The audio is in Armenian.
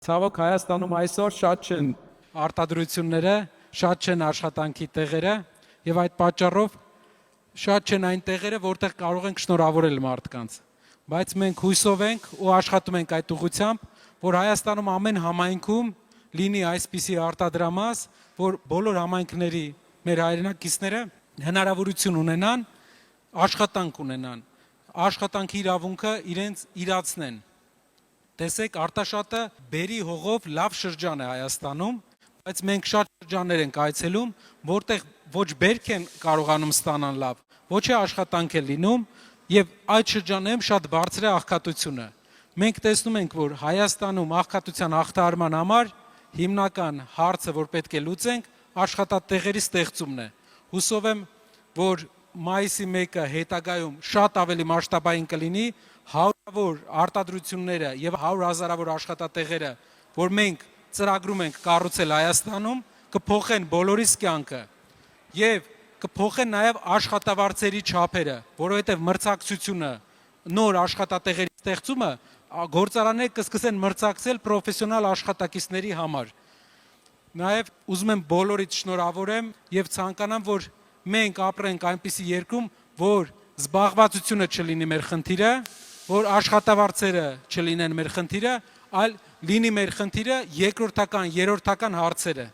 Ցավոք Հայաստանում այսօր շատ չեն արտադրությունները, շատ չեն աշխատանքի տեղերը եւ այդ պատճառով շատ չեն այն տեղերը, որտեղ կարող ենք շնորհավորել մարդկանց։ Բայց մենք հույսով ենք ու աշխատում ենք այդ ուղղությամբ, որ Հայաստանում ամեն համայնքում լինի այսպիսի արտադրամաս, որ բոլոր համայնքների մեր հայրենակիցները հնարավորություն ունենան, աշխատանք ունենան, աշխատանքի իրավունքը իրենց իրացնեն։ Տեսեք, Արտաշատը բերի հողով լավ շրջան է Հայաստանում, բայց մենք շատ շրջաններ ենք այցելում, որտեղ ոչ բերք են կարողանում ստանալ լավ, ոչ է աշխատանք է լինում, եւ այդ շրջանում շատ բարձր է աղքատությունը։ Մենք տեսնում ենք, որ Հայաստանում աղքատության հաղթահարման համար հիմնական հարցը, որ պետք է լուծենք, աշխատատեղերի ստեղծումն է։ Հուսով եմ, որ մայիսի 1-ը հետագայում շատ ավելի մասշտաբային կլինի, հարյուրավոր արտադրությունները եւ 100,000-ավոր աշխատատեղերը, որ մենք ծրագրում ենք կառուցել Հայաստանում, կփոխեն բոլորիս կյանքը եւ կփոխեն նաեւ աշխատավարձերի չափերը, որովհետեւ մրցակցությունը, նոր աշխատատեղերի ստեղծումը գործարանները կսկսեն մրցակցել պրոֆեսիոնալ աշխատակիցների համար։ Նաեւ ուզում եմ բոլորիդ շնորհավորեմ եւ ցանկանամ, որ մենք ապրենք այնպիսի երկրում, որ զբաղվածությունը չլինի մեր խնդիրը, որ աշխատավարձերը չլինեն մեր խնդիրը, այլ լինի մեր խնդիրը երկրորդական, երրորդական հարցերը։